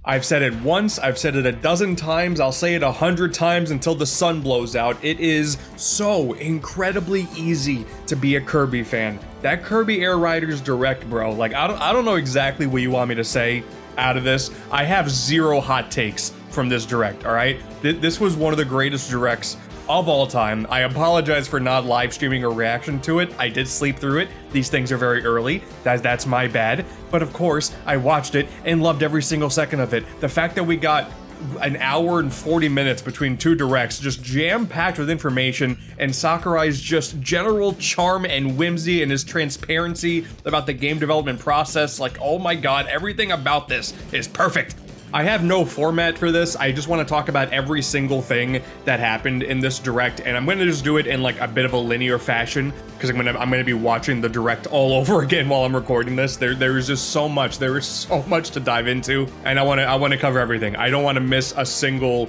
I've said it once, I've said it a dozen times, I'll say it 100 times until the sun blows out. It is so incredibly easy to be a Kirby fan. That Kirby Air Riders Direct, bro, like, I don't know exactly what you want me to say out of this. I have zero hot takes from this Direct, alright? This was one of the greatest Directs of all time. I apologize for not live streaming a reaction to it. I did sleep through it. These things are very early. That's my bad. But of course, I watched it and loved every single second of it. The fact that we got an hour and 40 minutes between two Directs, just jam-packed with information, and Sakurai's just general charm and whimsy and his transparency about the game development process, like, oh my god, everything about this is perfect. I have no format for this. I just want to talk about every single thing that happened in this Direct, and I'm going to just do it in like a bit of a linear fashion because I'm gonna be watching the Direct all over again while I'm recording this. There is just so much. There is so much to dive into, and I want to cover everything. I don't want to miss a single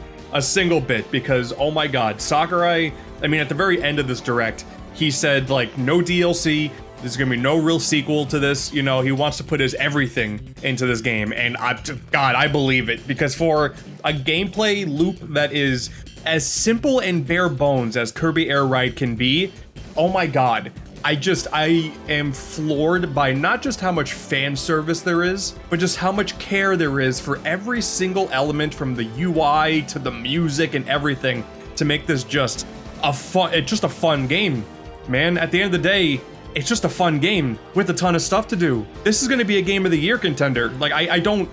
bit because, oh my god, Sakurai, I mean, at the very end of this Direct, he said like no DLC. There's gonna be no real sequel to this, you know, he wants to put his everything into this game, and God, I believe it, because for a gameplay loop that is as simple and bare bones as Kirby Air Ride can be, oh my god, I am floored by not just how much fan service there is, but just how much care there is for every single element, from the UI to the music and everything, to make this just a fun game, man. At the end of the day, it's just a fun game with a ton of stuff to do. This is going to be a Game of the Year contender. Like, I don't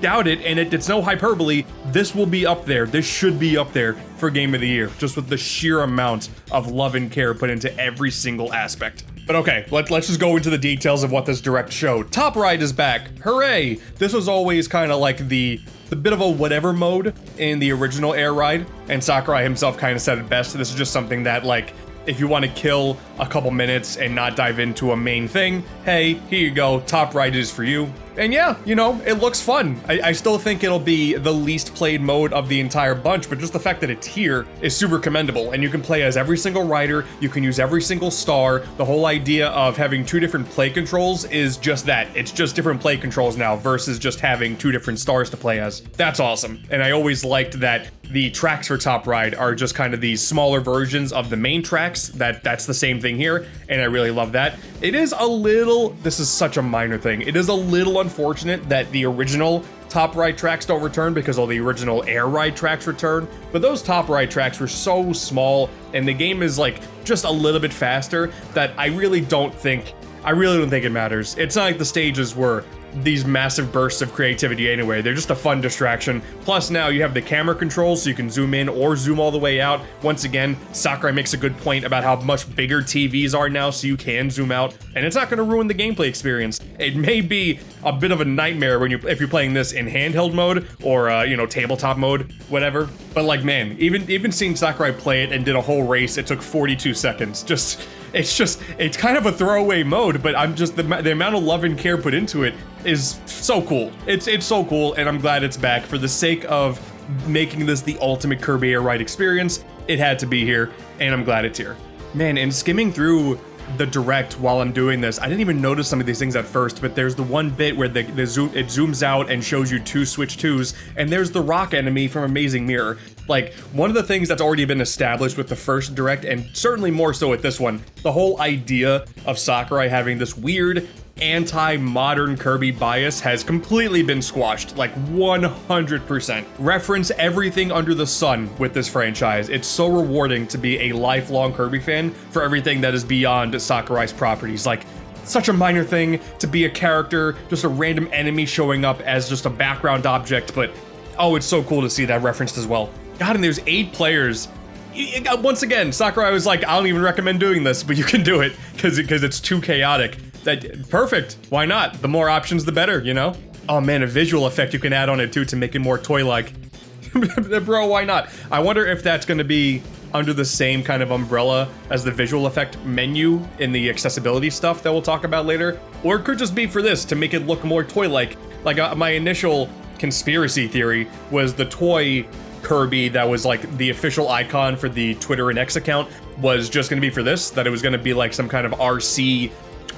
doubt it, and it's no hyperbole. This will be up there. This should be up there for Game of the Year, just with the sheer amount of love and care put into every single aspect. But okay, let's just go into the details of what this Direct showed. Top Ride is back. Hooray! This was always kind of like the bit of a whatever mode in the original Air Ride, and Sakurai himself kind of said it best. This is just something that, like, if you want to kill a couple minutes and not dive into a main thing, hey, here you go, Top Ride is for you. And yeah, you know, it looks fun. I still think it'll be the least played mode of the entire bunch, but just the fact that it's here is super commendable, and you can play as every single rider, you can use every single star. The whole idea of having two different play controls is just that. It's just different play controls now versus just having two different stars to play as. That's awesome. And I always liked that the tracks for Top Ride are just kind of these smaller versions of the main tracks. That's the same thing here, and I really love that. It is a little, this is such a minor thing, it is a little unfortunate that the original Top Ride tracks don't return because all the original Air Ride tracks return, but those Top Ride tracks were so small, and the game is like just a little bit faster, that I really don't think it matters. It's not like the stages were these massive bursts of creativity anyway. They're just a fun distraction. Plus now you have the camera controls so you can zoom in or zoom all the way out. Once again, Sakurai makes a good point about how much bigger TVs are now so you can zoom out, and it's not going to ruin the gameplay experience. It may be a bit of a nightmare if you're playing this in handheld mode or you know, tabletop mode, whatever. But like, man, even seeing Sakurai play it and did a whole race, it took 42 seconds. It's kind of a throwaway mode, but I'm just, the amount of love and care put into it is so cool. It's so cool, and I'm glad it's back. For the sake of making this the ultimate Kirby Air Ride experience, it had to be here, and I'm glad it's here. Man, and skimming through the Direct while I'm doing this, I didn't even notice some of these things at first, but there's the one bit where it zooms out and shows you two Switch 2s, and there's the rock enemy from Amazing Mirror. Like, one of the things that's already been established with the first Direct, and certainly more so with this one, the whole idea of Sakurai having this weird anti-modern Kirby bias has completely been squashed, like 100%. Reference everything under the sun with this franchise. It's so rewarding to be a lifelong Kirby fan for everything that is beyond Sakurai's properties. Like, such a minor thing to be a character, just a random enemy showing up as just a background object, but oh, it's so cool to see that referenced as well. God, and there's 8 players. Once again, Sakurai was like, I don't even recommend doing this, but you can do it because it's too chaotic. Perfect. Why not? The more options, the better, you know? Oh man, a visual effect you can add on it too to make it more toy-like. Bro, why not? I wonder if that's going to be under the same kind of umbrella as the visual effect menu in the accessibility stuff that we'll talk about later. Or it could just be for this to make it look more toy-like. Like my initial conspiracy theory was the toy Kirby that was like the official icon for the Twitter and X account was just going to be for this, that it was going to be like some kind of RC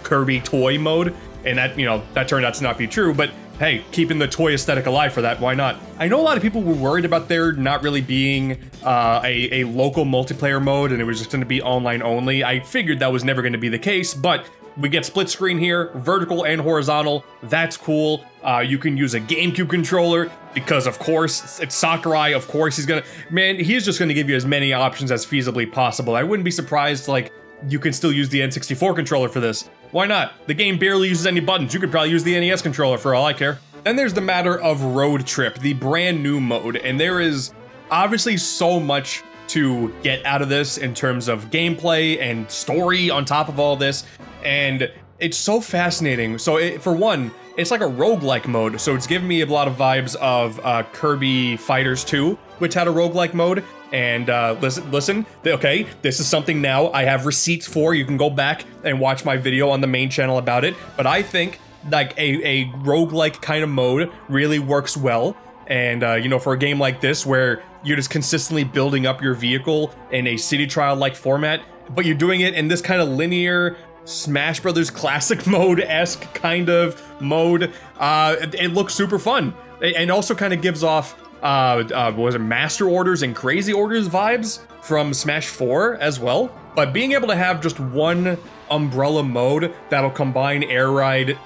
Kirby toy mode, and that, you know, that turned out to not be true. But hey, keeping the toy aesthetic alive for that, why not? I know a lot of people were worried about there not really being a local multiplayer mode and it was just going to be online only. I figured that was never going to be the case, but we get split screen here, vertical and horizontal. That's cool. You can use a GameCube controller because, of course, it's Sakurai. Of course, he's just gonna give you as many options as feasibly possible. I wouldn't be surprised, like, you can still use the N64 controller for this. Why not? The game barely uses any buttons. You could probably use the NES controller for all I care. Then there's the matter of Road Trip, the brand new mode, and there is obviously so much to get out of this in terms of gameplay and story on top of all this. And it's so fascinating. So for one, it's like a roguelike mode. So it's giving me a lot of vibes of Kirby Fighters 2, which had a roguelike mode. And listen, okay, this is something now I have receipts for. You can go back and watch my video on the main channel about it. But I think like a roguelike kind of mode really works well. And, you know, for a game like this where you're just consistently building up your vehicle in a city trial-like format, but you're doing it in this kind of linear Smash Brothers Classic mode-esque kind of mode, it looks super fun. And also kind of gives off, was it Master Orders and Crazy Orders vibes from Smash 4 as well. But being able to have just one umbrella mode that'll combine Air Ride,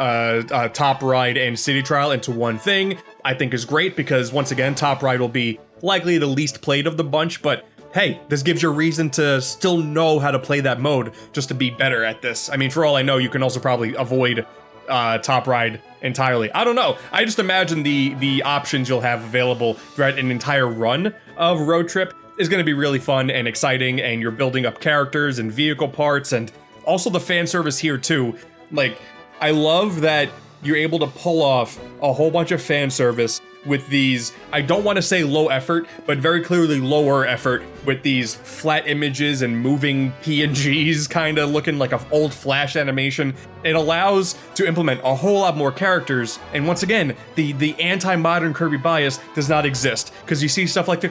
Top Ride, and City Trial into one thing, I think is great because, once again, Top Ride will be likely the least played of the bunch, but hey, this gives you a reason to still know how to play that mode, just to be better at this. I mean, for all I know, you can also probably avoid Top Ride entirely. I don't know. I just imagine the options you'll have available throughout an entire run of Road Trip is going to be really fun and exciting, and you're building up characters and vehicle parts, and also the fan service here too. Like, I love that you're able to pull off a whole bunch of fan service with these, I don't want to say low effort, but very clearly lower effort, with these flat images and moving PNGs kind of looking like an old Flash animation. It allows to implement a whole lot more characters, and once again, the anti-modern Kirby bias does not exist, because you see stuff like the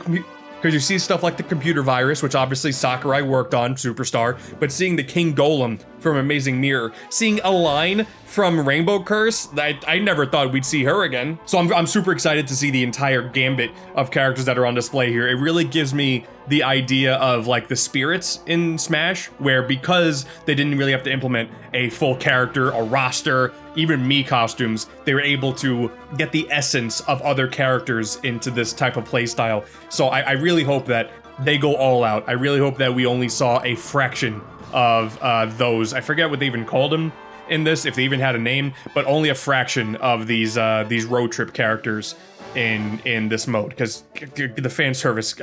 computer virus, which obviously Sakurai worked on, Superstar, but seeing the King Golem from Amazing Mirror, seeing a line from Rainbow Curse, I never thought we'd see her again. So I'm super excited to see the entire gambit of characters that are on display here. It really gives me the idea of like the spirits in Smash, where because they didn't really have to implement a full character, a roster, even Mii costumes, they were able to get the essence of other characters into this type of playstyle. So I really hope that they go all out. I really hope that we only saw a fraction of those. I forget what they even called them in this, if they even had a name, but only a fraction of these road trip characters in this mode, because the fan service,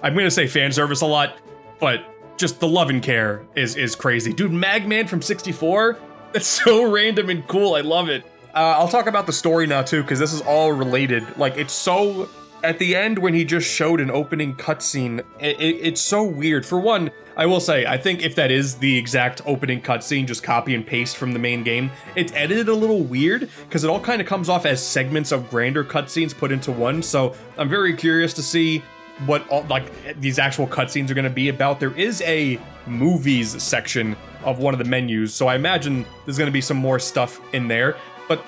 I'm gonna say fan service a lot, but just the love and care is crazy. Dude, Magman from 64, that's so random and cool, I love it. I'll talk about the story now too, because this is all related. Like, it's so, at the end when he just showed an opening cutscene, it's so weird. For one, I will say, I think if that is the exact opening cutscene, just copy and paste from the main game, it's edited a little weird, because it all kind of comes off as segments of grander cutscenes put into one, so I'm very curious to see what all, like, these actual cutscenes are going to be about. There is a movies section of one of the menus, so I imagine there's going to be some more stuff in there, but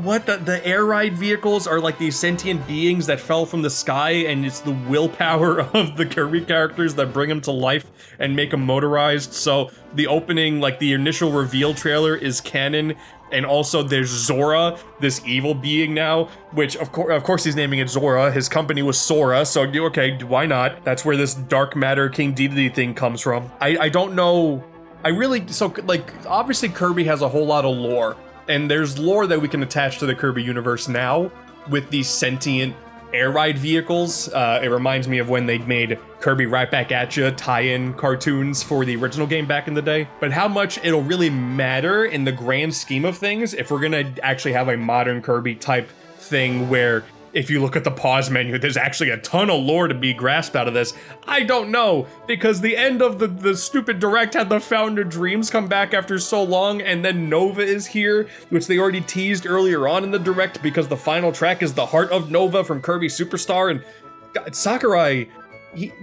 what the air ride vehicles are like these sentient beings that fell from the sky, and it's the willpower of the Kirby characters that bring them to life and make them motorized. So the opening, like the initial reveal trailer, is canon, and also there's Zora, this evil being now, which of course he's naming it Zora. His company was Sora, so okay, why not? That's where this dark matter King Dedede thing comes from. I don't know. So like, obviously Kirby has a whole lot of lore. And there's lore that we can attach to the Kirby universe now with these sentient air ride vehicles. It reminds me of when they made Kirby Right Back At Ya tie-in cartoons for the original game back in the day. But how much it'll really matter in the grand scheme of things if we're gonna actually have a modern Kirby type thing where, if you look at the pause menu, there's actually a ton of lore to be grasped out of this. I don't know, because the end of the stupid direct had the Founder Dreams come back after so long, and then Nova is here, which they already teased earlier on in the direct, because the final track is the Heart of Nova from Kirby Superstar. And God, Sakurai,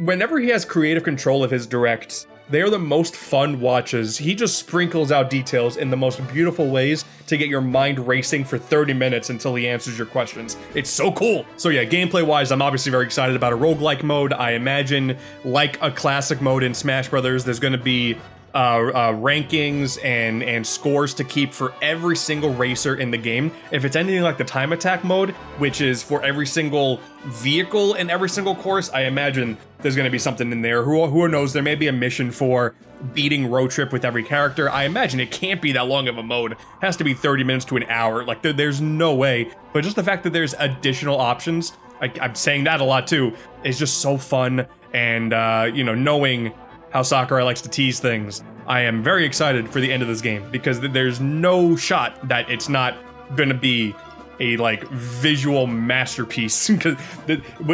whenever he has creative control of his directs, they are the most fun watches. He just sprinkles out details in the most beautiful ways to get your mind racing for 30 minutes until he answers your questions. It's so cool. So yeah, gameplay-wise, I'm obviously very excited about a roguelike mode. I imagine, like a classic mode in Smash Brothers, there's going to be rankings and scores to keep for every single racer in the game. If it's anything like the time attack mode, which is for every single vehicle in every single course, I imagine there's going to be something in there. Who knows, there may be a mission for beating Road Trip with every character. I imagine it can't be that long of a mode. It has to be 30 minutes to an hour. Like, there's no way. But just the fact that there's additional options, I'm saying that a lot too, is just so fun. And, you know, knowing how Sakurai likes to tease things, I am very excited for the end of this game, because there's no shot that it's not gonna be a, like, visual masterpiece.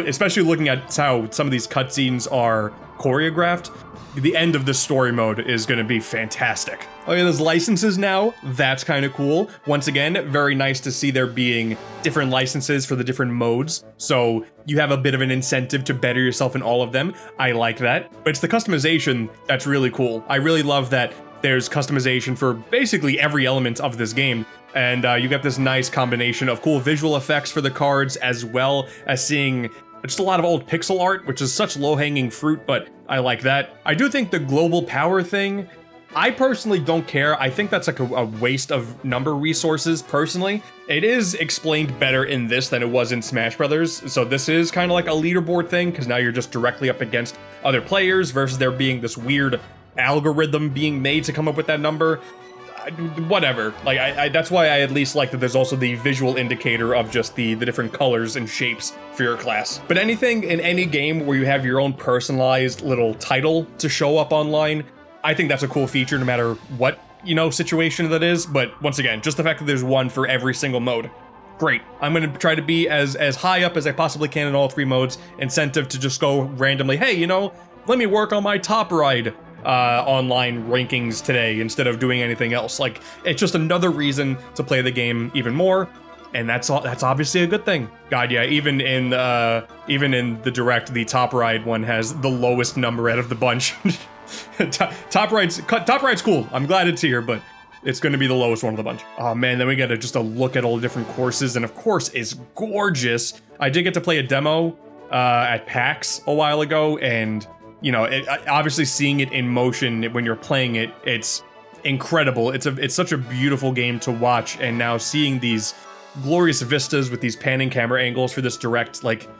Especially looking at how some of these cutscenes are choreographed, the end of this story mode is gonna be fantastic. Oh yeah, there's licenses now. That's kind of cool. Once again, very nice to see there being different licenses for the different modes. So you have a bit of an incentive to better yourself in all of them. I like that. But it's the customization that's really cool. I really love that there's customization for basically every element of this game. And you get this nice combination of cool visual effects for the cards, as well as seeing just a lot of old pixel art, which is such low-hanging fruit, but I like that. I do think the global power thing, I personally don't care. I think that's like a waste of number resources, personally. It is explained better in this than it was in Smash Brothers, so this is kind of like a leaderboard thing, because now you're just directly up against other players, versus there being this weird algorithm being made to come up with that number. Whatever. Like, that's why I at least like that there's also the visual indicator of just the different colors and shapes for your class. But anything in any game where you have your own personalized little title to show up online, I think that's a cool feature no matter what, you know, situation that is. But once again, just the fact that there's one for every single mode. Great. I'm going to try to be as high up as I possibly can in all three modes. Incentive to just go randomly, hey, you know, let me work on my top ride online rankings today instead of doing anything else. Like, it's just another reason to play the game even more, and that's obviously a good thing. God, yeah, even in the Direct, the top ride one has the lowest number out of the bunch. Top ride's cool. I'm glad it's here, but it's going to be the lowest one of the bunch. Oh man, then we get just a look at all the different courses, and of course, it's gorgeous. I did get to play a demo at PAX a while ago, and you know, obviously seeing it in motion when you're playing it, it's incredible. It's such a beautiful game to watch, and now seeing these glorious vistas with these panning camera angles for this Direct, like,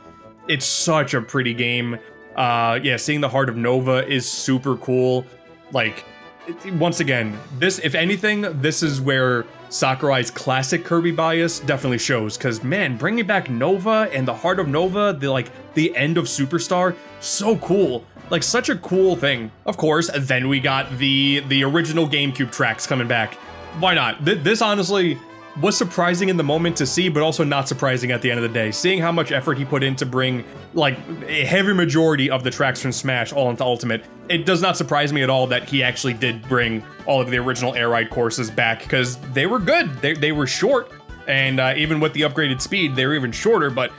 it's such a pretty game. Yeah, seeing the Heart of Nova is super cool. Like, once again, this, if anything, this is where Sakurai's classic Kirby bias definitely shows, because man, bringing back Nova and the Heart of Nova, the end of Superstar, so cool. Like, such a cool thing. Of course, then we got the original GameCube tracks coming back. Why not? This honestly was surprising in the moment to see, but also not surprising at the end of the day. Seeing how much effort he put in to bring, like, a heavy majority of the tracks from Smash all into Ultimate, it does not surprise me at all that he actually did bring all of the original Air Ride courses back, because they were good. They were short, and even with the upgraded speed, they were even shorter, but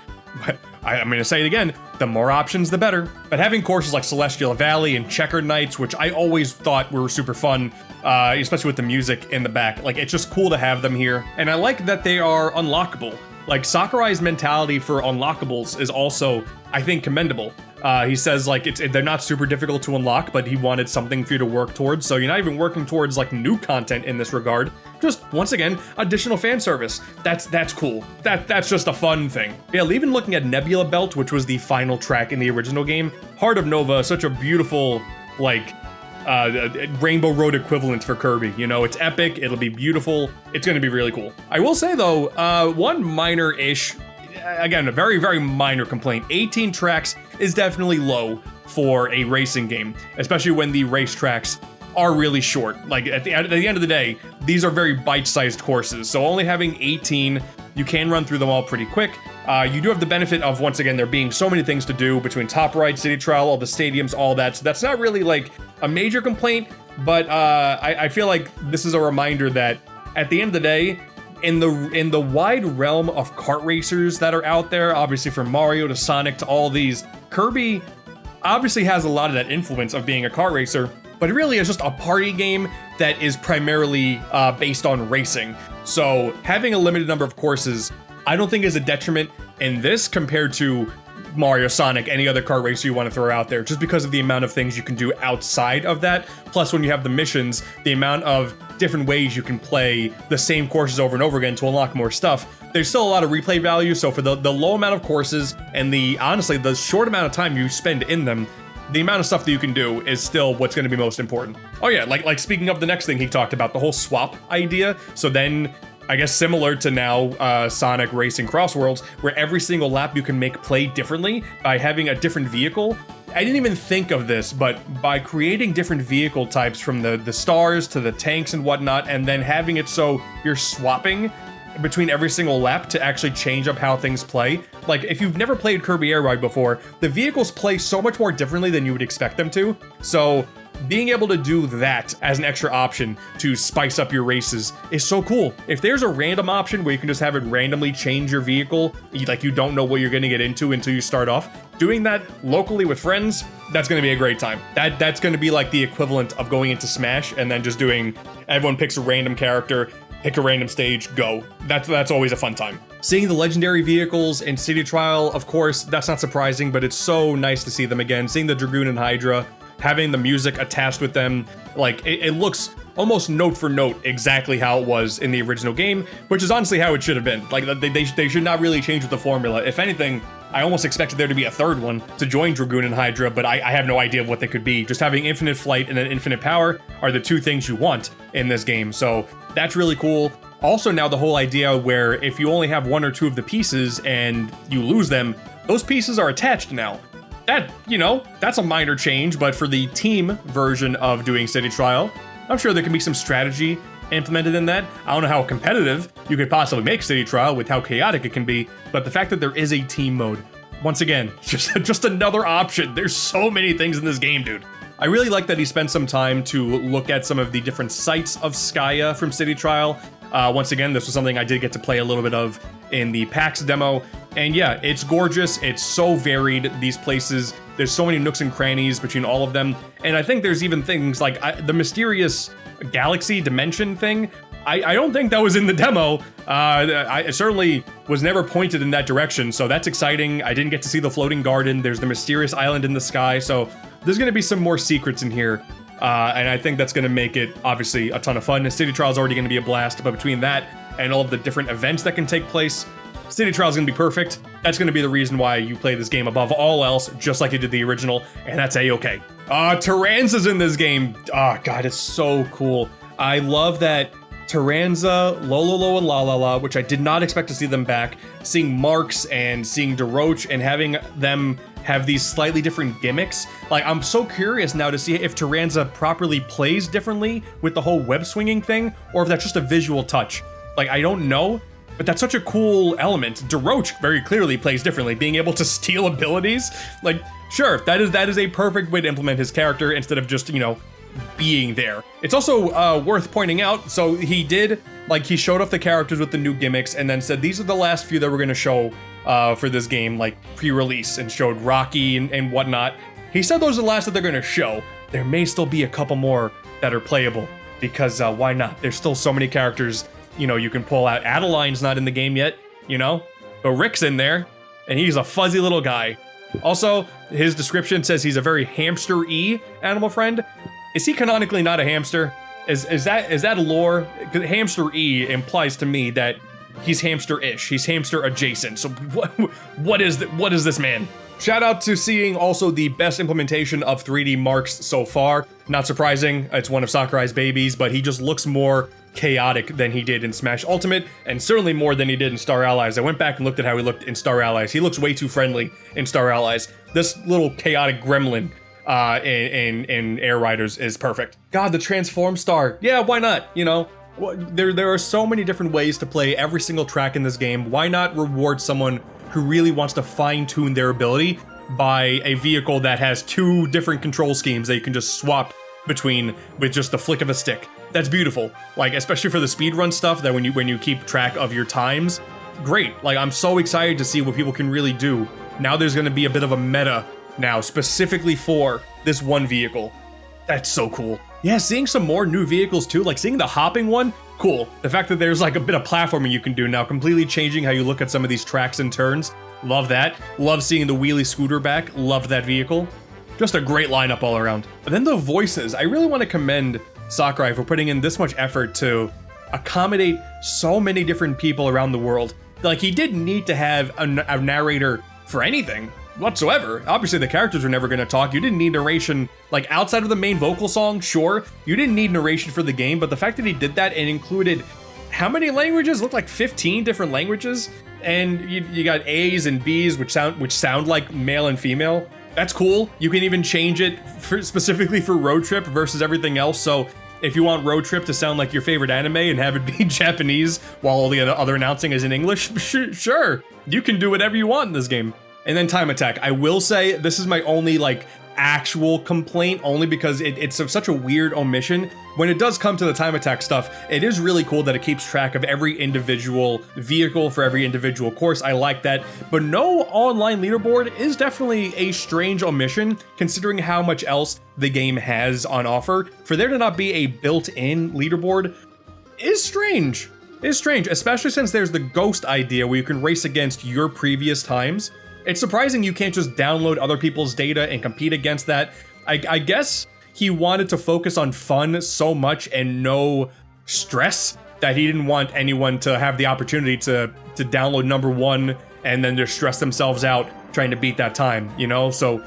I'm going to say it again, the more options, the better. But having courses like Celestial Valley and Checkered Nights, which I always thought were super fun, especially with the music in the back, like, it's just cool to have them here. And I like that they are unlockable. Like, Sakurai's mentality for unlockables is also, I think, commendable. He says, like, they're not super difficult to unlock, but he wanted something for you to work towards, so you're not even working towards, like, new content in this regard. Just, once again, additional fan service. That's cool. That's just a fun thing. Yeah, even looking at Nebula Belt, which was the final track in the original game, Heart of Nova, such a beautiful, like, Rainbow Road equivalent for Kirby. You know, it's epic, it'll be beautiful, it's gonna be really cool. I will say, though, one minor-ish, again, a very, very minor complaint, 18 tracks is definitely low for a racing game, especially when the racetracks are really short. Like, at the end of the day, these are very bite-sized courses, so only having 18, you can run through them all pretty quick. You do have the benefit of, once again, there being so many things to do between Top Ride, City Trial, all the stadiums, all that, so that's not really, like, a major complaint, but I feel like this is a reminder that, at the end of the day, in the wide realm of kart racers that are out there, obviously from Mario to Sonic to all these, Kirby obviously has a lot of that influence of being a kart racer, but it really is just a party game that is primarily based on racing. So having a limited number of courses, I don't think is a detriment in this compared to Mario, Sonic, any other kart racer you want to throw out there, just because of the amount of things you can do outside of that. Plus, when you have the missions, the amount of different ways you can play the same courses over and over again to unlock more stuff. There's still a lot of replay value, so for the low amount of courses and honestly, the short amount of time you spend in them, the amount of stuff that you can do is still what's going to be most important. Oh yeah, like speaking of the next thing he talked about, the whole swap idea. So then, I guess similar to now Sonic Racing Cross Worlds, where every single lap you can make play differently by having a different vehicle. I didn't even think of this, but by creating different vehicle types from the stars to the tanks and whatnot, and then having it so you're swapping between every single lap to actually change up how things play. Like, if you've never played Kirby Air Ride before, the vehicles play so much more differently than you would expect them to. So being able to do that as an extra option to spice up your races is so cool. If there's a random option where you can just have it randomly change your vehicle, like you don't know what you're gonna get into until you start off, doing that locally with friends, that's gonna be a great time. That's gonna be like the equivalent of going into Smash and then just doing, everyone picks a random character, pick a random stage, go. That's always a fun time. Seeing the legendary vehicles in City Trial, of course, that's not surprising, but it's so nice to see them again. Seeing the Dragoon and Hydra, having the music attached with them, like it looks almost note for note exactly how it was in the original game, which is honestly how it should have been. Like they should not really change with the formula. If anything, I almost expected there to be a third one to join Dragoon and Hydra, but I have no idea what they could be. Just having infinite flight and then infinite power are the two things you want in this game, so that's really cool. Also now the whole idea where if you only have one or two of the pieces and you lose them, those pieces are attached now. That, you know, that's a minor change, but for the team version of doing City Trial, I'm sure there can be some strategy implemented in that. I don't know how competitive you could possibly make City Trial with how chaotic it can be, but the fact that there is a team mode, once again, just another option. There's so many things in this game, dude. I really like that he spent some time to look at some of the different sites of Skya from City Trial. Once again, this was something I did get to play a little bit of in the PAX demo. And yeah, it's gorgeous. It's so varied, these places. There's so many nooks and crannies between all of them. And I think there's even things like the mysterious galaxy dimension thing. I don't think that was in the demo. I certainly was never pointed in that direction, so that's exciting. I didn't get to see the floating garden. There's the mysterious island in the sky, so there's gonna be some more secrets in here. And I think that's gonna make it, obviously, a ton of fun. City Trial is already gonna be a blast, but between that and all of the different events that can take place, City Trial is gonna be perfect. That's gonna be the reason why you play this game above all else, just like you did the original, and that's A-okay. Taranza's in this game. Oh god, it's so cool. I love that Taranza, Lololo, and La, which I did not expect to see them back. Seeing Marks and seeing DeRoach and having them have these slightly different gimmicks. Like, I'm so curious now to see if Taranza properly plays differently with the whole web swinging thing, or if that's just a visual touch. Like, I don't know, but that's such a cool element. DeRoach very clearly plays differently, being able to steal abilities. Like, sure, that is a perfect way to implement his character instead of just, you know, being there. It's also worth pointing out, so he showed off the characters with the new gimmicks and then said these are the last few that we're gonna show for this game, like pre-release, and showed Rocky and whatnot. He said those are the last that they're gonna show. There may still be a couple more that are playable, because why not? There's still so many characters, you know, you can pull out. Adeline's not in the game yet, you know, but Rick's in there, and he's a fuzzy little guy. Also, his description says he's a very hamster-y animal friend. Is he canonically not a hamster? Is that lore? Hamster-y implies to me that he's hamster-ish. He's hamster adjacent. So what is this man? Shout out to seeing also the best implementation of 3D Marks so far. Not surprising, it's one of Sakurai's babies, but he just looks more chaotic than he did in Smash Ultimate, and certainly more than he did in Star Allies. I went back and looked at how he looked in Star Allies. He looks way too friendly in Star Allies. This little chaotic gremlin in Air Riders is perfect. God, the Transform Star. Yeah, why not? You know, there are so many different ways to play every single track in this game. Why not reward someone who really wants to fine-tune their ability by a vehicle that has two different control schemes that you can just swap between with just the flick of a stick? That's beautiful. Like, especially for the speedrun stuff, that when you keep track of your times, great. Like, I'm so excited to see what people can really do. Now there's gonna be a bit of a meta now, specifically for this one vehicle. That's so cool. Yeah, seeing some more new vehicles too, like seeing the hopping one, cool. The fact that there's like a bit of platforming you can do now, completely changing how you look at some of these tracks and turns. Love that. Love seeing the wheelie scooter back. Love that vehicle. Just a great lineup all around. But then the voices. I really want to commend Sakurai for putting in this much effort to accommodate so many different people around the world. Like, he didn't need to have a narrator for anything whatsoever. Obviously, the characters were never going to talk. You didn't need narration, like, outside of the main vocal song, sure. You didn't need narration for the game, but the fact that he did that and included how many languages? Looked like 15 different languages. And you got A's and B's, which sound like male and female. That's cool. You can even change it specifically for Road Trip versus everything else. So if you want Road Trip to sound like your favorite anime and have it be Japanese while all the other announcing is in English, sure. You can do whatever you want in this game. And then Time Attack. I will say this is my only like actual complaint, only because it's such a weird omission. When it does come to the Time Attack stuff, it is really cool that it keeps track of every individual vehicle for every individual course. I like that, but no online leaderboard is definitely a strange omission considering how much else the game has on offer. For there to not be a built-in leaderboard is strange. It's strange, especially since there's the ghost idea where you can race against your previous times. It's surprising you can't just download other people's data and compete against that. I guess he wanted to focus on fun so much and no stress that he didn't want anyone to have the opportunity to download number one and then just stress themselves out trying to beat that time, you know? So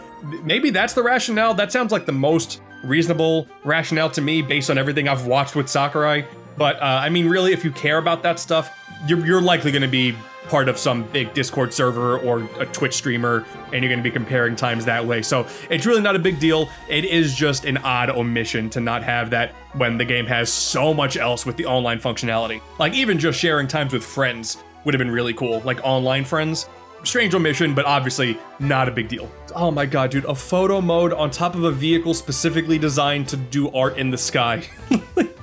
maybe that's the rationale. That sounds like the most reasonable rationale to me based on everything I've watched with Sakurai. But I mean, really, if you care about that stuff, you're likely going to be part of some big Discord server or a Twitch streamer, and you're going to be comparing times that way. So it's really not a big deal. It is just an odd omission to not have that when the game has so much else with the online functionality. Like, even just sharing times with friends would have been really cool, like online friends. Strange omission, but obviously not a big deal. Oh my god, dude, a photo mode on top of a vehicle specifically designed to do art in the sky.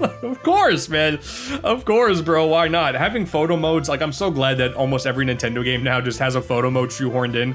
Of course, man. Of course, bro. Why not? Having photo modes, like, I'm so glad that almost every Nintendo game now just has a photo mode shoehorned in.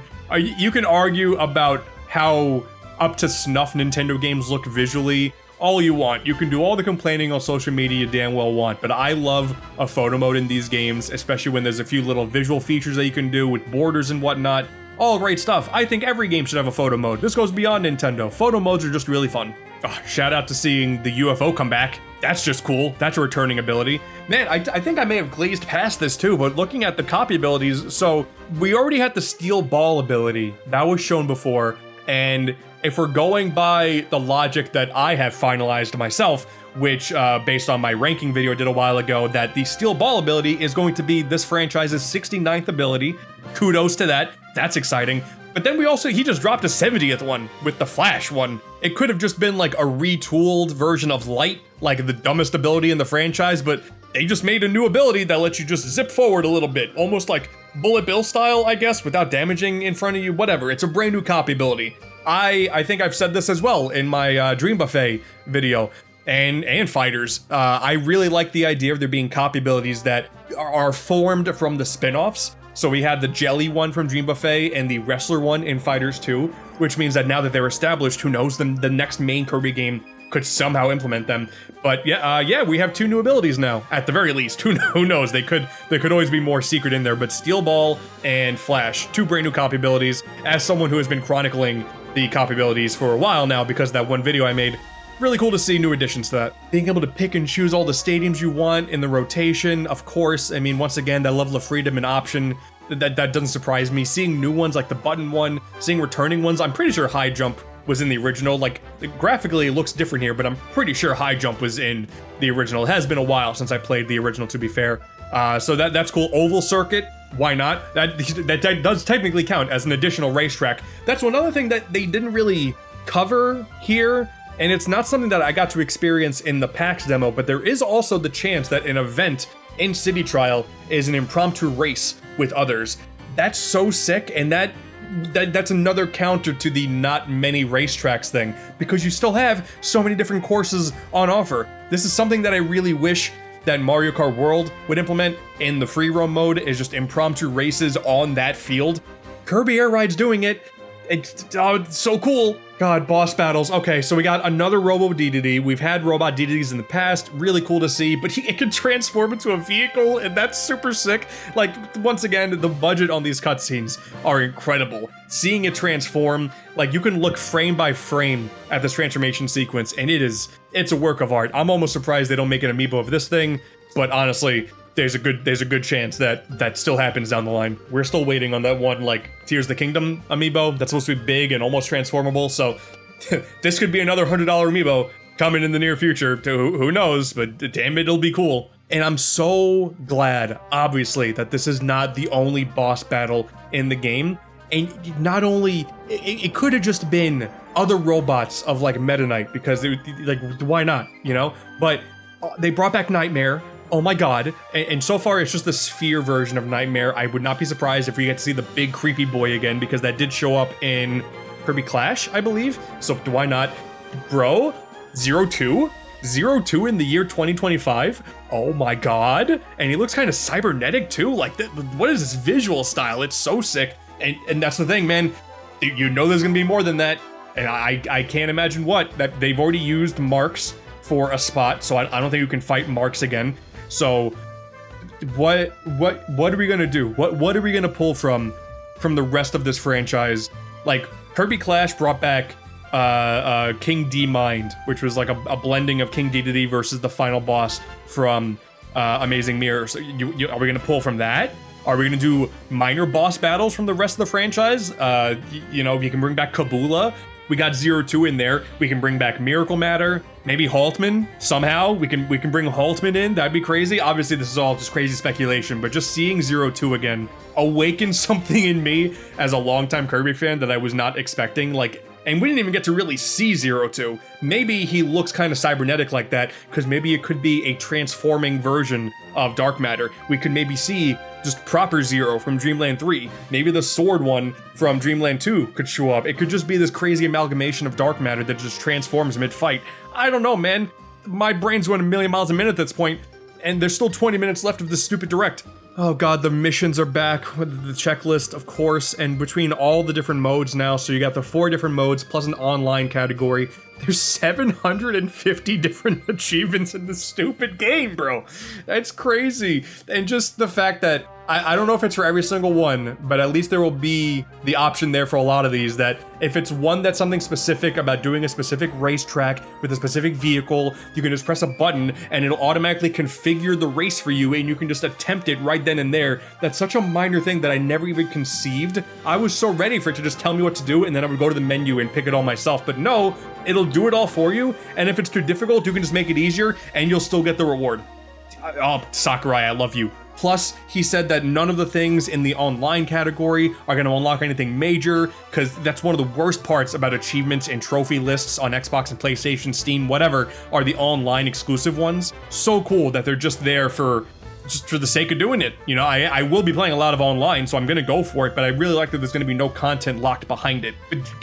You can argue about how up to snuff Nintendo games look visually all you want. You can do all the complaining on social media you damn well want, but I love a photo mode in these games, especially when there's a few little visual features that you can do with borders and whatnot. All great stuff. I think every game should have a photo mode. This goes beyond Nintendo. Photo modes are just really fun. Oh, shout out to seeing the UFO come back. That's just cool. That's a returning ability. Man, I think I may have glazed past this too, but looking at the copy abilities, so we already had the steel ball ability. That was shown before, and if we're going by the logic that I have finalized myself, which based on my ranking video I did a while ago, that the steel ball ability is going to be this franchise's 69th ability. Kudos to that. That's exciting. But then he just dropped a 70th one with the Flash one. It could have just been like a retooled version of Light, like the dumbest ability in the franchise, but they just made a new ability that lets you just zip forward a little bit, almost like Bullet Bill style, I guess, without damaging in front of you, whatever. It's a brand new copy ability. I think I've said this as well in my Dream Buffet video, and Fighters. I really like the idea of there being copy abilities that are formed from the spin-offs. So we had the Jelly one from Dream Buffet and the Wrestler one in Fighters 2, which means that now that they're established, who knows, the next main Kirby game could somehow implement them. But yeah, we have two new abilities now, at the very least. Who knows? There could always be more secret in there, but Steel Ball and Flash, two brand new copy abilities. As someone who has been chronicling the copy abilities for a while now because of that one video I made, really cool to see new additions to that. Being able to pick and choose all the stadiums you want in the rotation, of course. I mean, once again, that level of freedom and option, that doesn't surprise me. Seeing new ones like the button one, seeing returning ones, I'm pretty sure High Jump was in the original. Like, graphically it looks different here, but I'm pretty sure High Jump was in the original. It has been a while since I played the original, to be fair. So that's cool. Oval Circuit, why not? That does technically count as an additional racetrack. That's one other thing that they didn't really cover here, and it's not something that I got to experience in the PAX demo, but there is also the chance that an event in City Trial is an impromptu race with others. That's so sick, and that's another counter to the not many racetracks thing, because you still have so many different courses on offer. This is something that I really wish that Mario Kart World would implement in the free roam mode, is just impromptu races on that field. Kirby Air Ride's doing it. It's so cool. God, boss battles. Okay, so we got another Robo DDD. We've had robot DDDs in the past. Really cool to see, but it can transform into a vehicle, and that's super sick. Like, once again, the budget on these cutscenes are incredible. Seeing it transform, like, you can look frame by frame at this transformation sequence, and it's a work of art. I'm almost surprised they don't make an amiibo of this thing, but honestly, there's a good chance that still happens down the line. We're still waiting on that one, like, Tears of the Kingdom amiibo that's supposed to be big and almost transformable, so this could be another $100 amiibo coming in the near future. Who knows, but damn it, it'll be cool. And I'm so glad, obviously, that this is not the only boss battle in the game. And not only, it could have just been other robots of, like, Meta Knight, because, like, why not, you know? But they brought back Nightmare. Oh my god, and so far it's just the sphere version of Nightmare. I would not be surprised if we get to see the big creepy boy again, because that did show up in Kirby Clash, I believe. So why not? Bro, 02? 02 in the year 2025? Oh my god. And he looks kind of cybernetic too. Like, what is this visual style? It's so sick. And that's the thing, man. You know there's gonna be more than that. And I can't imagine what. That they've already used Marks for a spot, so I don't think you can fight Marks again. So what are we gonna do? What are we gonna pull from the rest of this franchise? Like, Kirby Clash brought back King D Mind, which was like a blending of King Dedede versus the final boss from Amazing Mirror. So are we gonna pull from that? Are we gonna do minor boss battles from the rest of the franchise? You know, you can bring back Kabula. We got 02 in there. We can bring back Miracle Matter. Maybe Haltman somehow. We can bring Haltman in. That'd be crazy. Obviously, this is all just crazy speculation, but just seeing 02 again awakens something in me as a longtime Kirby fan that I was not expecting. Like, and we didn't even get to really see 02. Maybe he looks kind of cybernetic like that, because maybe it could be a transforming version of Dark Matter. We could maybe see just proper Zero from Dreamland 3. Maybe the sword one from Dreamland 2 could show up. It could just be this crazy amalgamation of Dark Matter that just transforms mid-fight. I don't know, man. My brain's going a million miles a minute at this point, and there's still 20 minutes left of this stupid direct. Oh god, the missions are back with the checklist, of course, and between all the different modes now, so you got the 4 different modes plus an online category. There's 750 different achievements in this stupid game, bro. That's crazy. And just the fact that, I don't know if it's for every single one, but at least there will be the option there for a lot of these, that if it's one that's something specific about doing a specific racetrack with a specific vehicle, you can just press a button and it'll automatically configure the race for you, and you can just attempt it right then and there. That's such a minor thing that I never even conceived. I was so ready for it to just tell me what to do, and then I would go to the menu and pick it all myself, but no, it'll do it all for you, and if it's too difficult, you can just make it easier, and you'll still get the reward. Oh, Sakurai, I love you. Plus, he said that none of the things in the online category are going to unlock anything major, because that's one of the worst parts about achievements and trophy lists on Xbox and PlayStation, Steam, whatever, are the online exclusive ones. So cool that they're just there for the sake of doing it. You know, I will be playing a lot of online, so I'm going to go for it, but I really like that there's going to be no content locked behind it.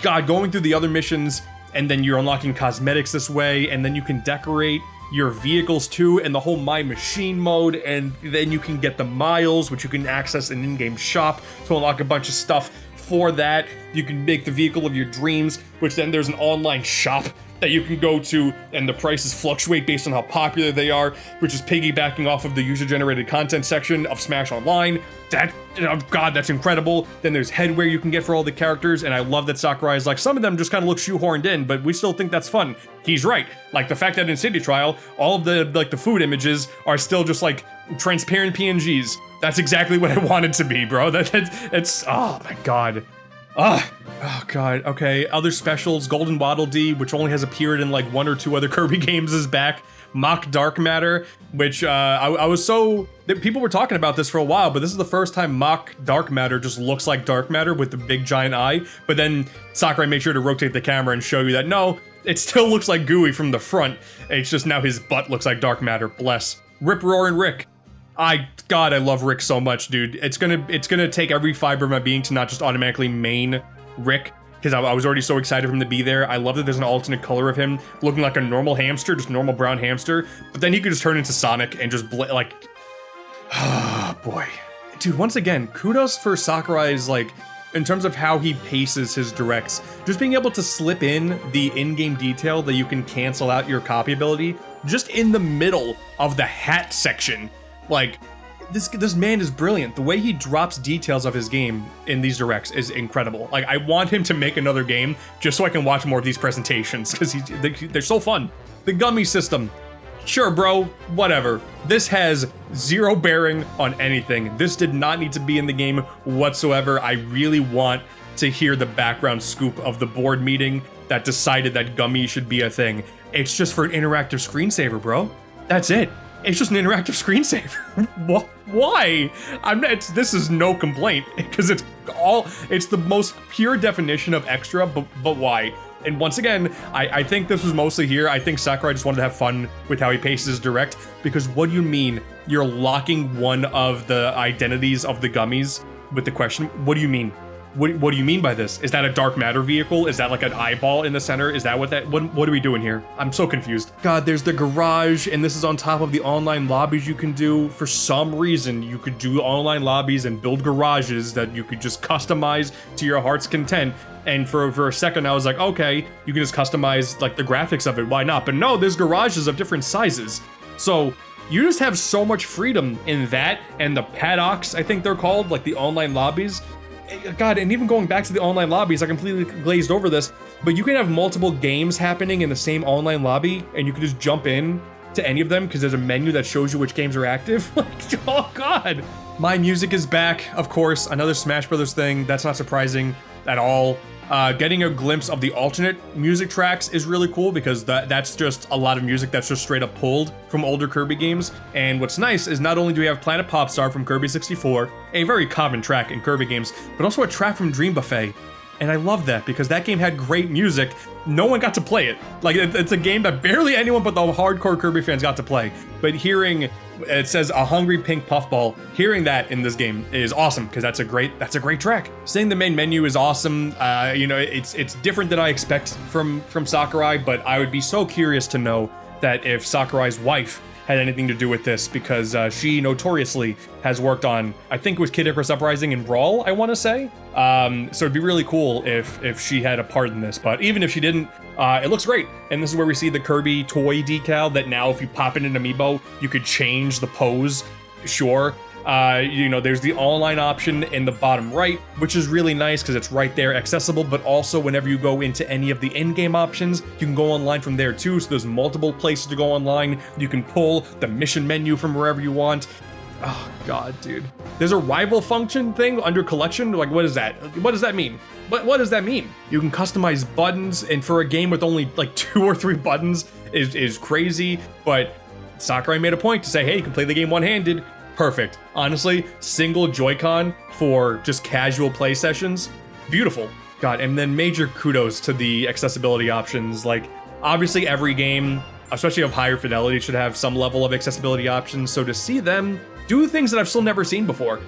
God, going through the other missions, and then you're unlocking cosmetics this way, and then you can decorate your vehicles too, and the whole My Machine mode, and then you can get the miles, which you can access in in-game shop to unlock a bunch of stuff for that. You can make the vehicle of your dreams, which then there's an online shop that you can go to, and the prices fluctuate based on how popular they are, which is piggybacking off of the user-generated content section of Smash Online. That, oh god, that's incredible. Then there's headwear you can get for all the characters, and I love that Sakurai is like, some of them just kind of look shoehorned in, but we still think that's fun. He's right. Like, the fact that in City Trial, all of the, like, the food images are still just, like, transparent PNGs. That's exactly what I wanted to be, bro. It's, oh my god. Oh god, okay. Other specials, Golden Waddle Dee, which only has appeared in like 1 or 2 other Kirby games, is back. Mock Dark Matter, which I was so... People were talking about this for a while, but this is the first time Mock Dark Matter just looks like Dark Matter with the big giant eye, but then Sakurai made sure to rotate the camera and show you that, no, it still looks like Gooey from the front. It's just now his butt looks like Dark Matter, bless. Rip Roarin' Rick. God, I love Rick so much, dude. It's gonna take every fiber of my being to not just automatically main Rick, because I was already so excited for him to be there. I love that there's an alternate color of him, looking like a normal hamster, just normal brown hamster, but then he could just turn into Sonic and just like, oh boy. Dude, once again, kudos for Sakurai's, like, in terms of how he paces his directs. Just being able to slip in the in-game detail that you can cancel out your copy ability just in the middle of the hat section. Like, this man is brilliant. The way he drops details of his game in these directs is incredible. Like, I want him to make another game just so I can watch more of these presentations, because they're so fun. The gummy system. Sure, bro, whatever. This has zero bearing on anything. This did not need to be in the game whatsoever. I really want to hear the background scoop of the board meeting that decided that gummy should be a thing. It's just for an interactive screensaver, bro. That's it. It's just an interactive screensaver. Why? This is no complaint, because it's the most pure definition of extra, but why? And once again, I think this was mostly here. I think Sakurai just wanted to have fun with how he paces his direct, because what do you mean you're locking one of the identities of the gummies with the question? What do you mean? What do you mean by this? Is that a dark matter vehicle? Is that like an eyeball in the center? Is that what are we doing here? I'm so confused. God, there's the garage, and this is on top of the online lobbies you can do. For some reason, you could do online lobbies and build garages that you could just customize to your heart's content. And for a second, I was like, okay, you can just customize like the graphics of it. Why not? But no, there's garages of different sizes. So you just have so much freedom in that, and the paddocks, I think they're called, like the online lobbies. God, and even going back to the online lobbies, I completely glazed over this, but you can have multiple games happening in the same online lobby, and you can just jump in to any of them because there's a menu that shows you which games are active. Like, oh God. My music is back, of course, another Smash Brothers thing. That's not surprising at all. Getting a glimpse of the alternate music tracks is really cool, because that's just a lot of music that's just straight up pulled from older Kirby games. And what's nice is not only do we have Planet Popstar from Kirby 64, a very common track in Kirby games, but also a track from Dream Buffet. And I love that, because that game had great music. No one got to play it. Like, it's a game that barely anyone but the hardcore Kirby fans got to play. But hearing, it says a hungry pink puffball, hearing that in this game is awesome, because that's a great track. Seeing the main menu is awesome. You know, it's different than I expect from Sakurai, but I would be so curious to know that if Sakurai's wife had anything to do with this, because she notoriously has worked on, I think it was Kid Icarus Uprising and Brawl, I want to say. So it'd be really cool if she had a part in this, but even if she didn't, it looks great. And this is where we see the Kirby toy decal that now if you pop in an amiibo, you could change the pose, sure. You know, there's the online option in the bottom right, which is really nice because it's right there accessible, but also whenever you go into any of the in-game options, you can go online from there too. So there's multiple places to go online. You can pull the mission menu from wherever you want. Oh God, dude. There's a rival function thing under collection. Like, what is that? What does that mean? What does that mean? You can customize buttons, and for a game with only like 2 or 3 buttons is crazy, but Sakurai made a point to say, hey, you can play the game one-handed. Perfect. Honestly, single Joy-Con for just casual play sessions. Beautiful. God, and then major kudos to the accessibility options. Like, obviously every game, especially of higher fidelity, should have some level of accessibility options. So to see them do things that I've still never seen before.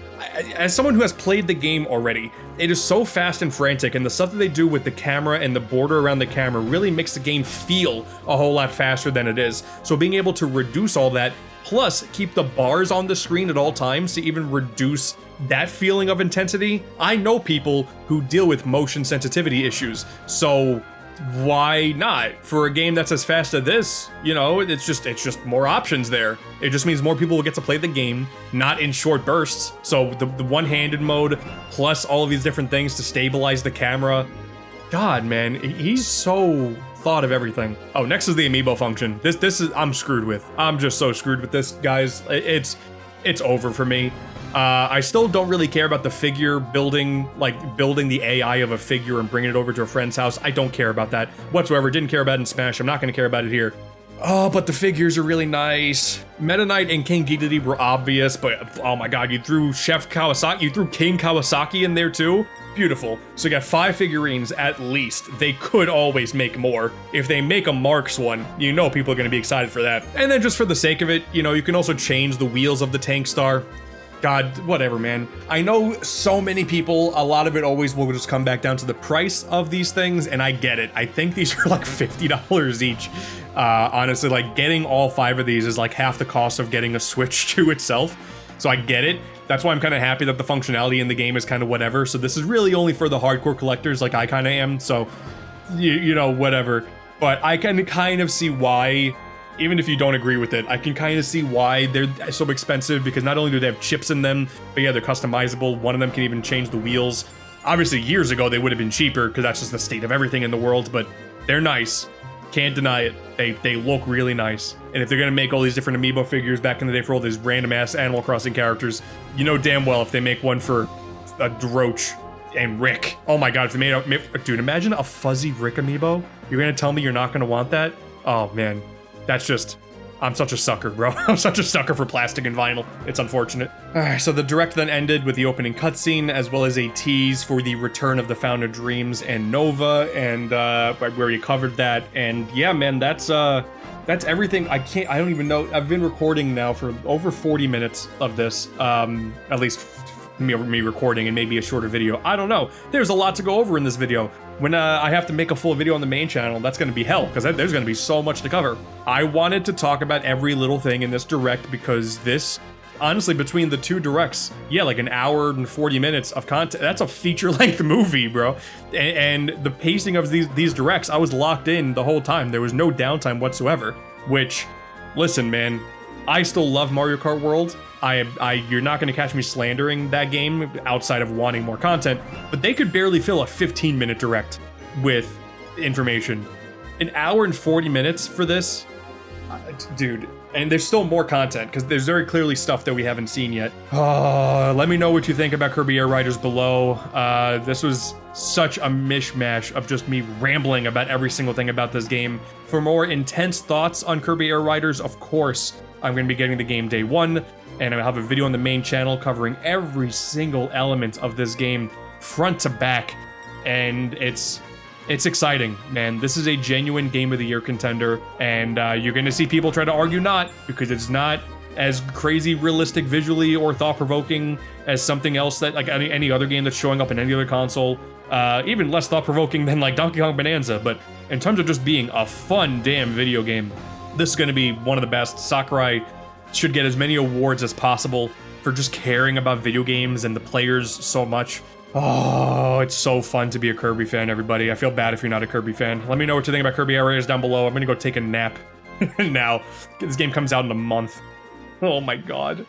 As someone who has played the game already, it is so fast and frantic, and the stuff that they do with the camera and the border around the camera really makes the game feel a whole lot faster than it is. So being able to reduce all that, plus keep the bars on the screen at all times to even reduce that feeling of intensity. I know people who deal with motion sensitivity issues, so why not? For a game that's as fast as this, you know, it's just more options there. It just means more people will get to play the game, not in short bursts. So the one-handed mode, plus all of these different things to stabilize the camera. God, man, he's so thought of everything. Oh, next is the amiibo function. This is, I'm screwed with. I'm just so screwed with this, guys. It's over for me. I still don't really care about the figure building, like building the AI of a figure and bringing it over to a friend's house. I don't care about that whatsoever. Didn't care about it in Smash. I'm not going to care about it here. Oh, but the figures are really nice. Meta Knight and King Dedede were obvious, but oh my God, you threw Chef Kawasaki, you threw King Kawasaki in there too. Beautiful. So you got 5 figurines at least. They could always make more. If they make a Marks one, you know people are going to be excited for that. And then just for the sake of it, you know, you can also change the wheels of the Tank Star. God, whatever, man. I know so many people, a lot of it always will just come back down to the price of these things, and I get it. I think these are like $50 each. Honestly, like getting all 5 of these is like half the cost of getting a Switch 2 itself. so I get it. That's why I'm kind of happy that the functionality in the game is kind of whatever. So this is really only for the hardcore collectors like I kind of am, so, you know, whatever. But I can kind of see why, even if you don't agree with it, I can kind of see why they're so expensive, because not only do they have chips in them, but yeah, they're customizable. One of them can even change the wheels. Obviously, years ago, they would have been cheaper, because that's just the state of everything in the world, but they're nice. Can't deny it. They look really nice. And if they're gonna make all these different amiibo figures back in the day for all these random-ass Animal Crossing characters, you know damn well if they make one for a Droach and Rick. Oh my god, if they made a... Dude, imagine a fuzzy Rick amiibo. You're gonna tell me you're not gonna want that? Oh, man. That's just... I'm such a sucker, bro. I'm such a sucker for plastic and vinyl. It's unfortunate. Alright, so the direct then ended with the opening cutscene, as well as a tease for the return of the Fountain of Dreams and Nova, and we already covered that. And yeah, man, that's everything. I don't even know. I've been recording now for over 40 minutes of this, at least me recording, and maybe a shorter video. I don't know. There's a lot to go over in this video. When I have to make a full video on the main channel, that's going to be hell, because there's going to be so much to cover. I wanted to talk about every little thing in this direct, because this, honestly, between the two directs, yeah, like an hour and 40 minutes of content, that's a feature-length movie, bro. And the pacing of these directs, I was locked in the whole time. There was no downtime whatsoever, which, listen, man, I still love Mario Kart World. You're not going to catch me slandering that game outside of wanting more content, but they could barely fill a 15-minute direct with information. An hour and 40 minutes for this? Dude, and there's still more content, because there's very clearly stuff that we haven't seen yet. Let me know what you think about Kirby Air Riders below. This was such a mishmash of just me rambling about every single thing about this game. For more intense thoughts on Kirby Air Riders, of course, I'm going to be getting the game day one, and I'll have a video on the main channel covering every single element of this game, front to back, and it's exciting, man. This is a genuine Game of the Year contender, and you're gonna see people try to argue not, because it's not as crazy realistic visually or thought-provoking as something else that, like any other game that's showing up in any other console, even less thought-provoking than like Donkey Kong Bonanza, but in terms of just being a fun damn video game, this is gonna be one of the best. Sakurai should get as many awards as possible for just caring about video games and the players so much. Oh, it's so fun to be a Kirby fan, everybody. I feel bad if you're not a Kirby fan. Let me know what you think about Kirby Air Riders down below. I'm gonna go take a nap now. This game comes out in a month. Oh my god.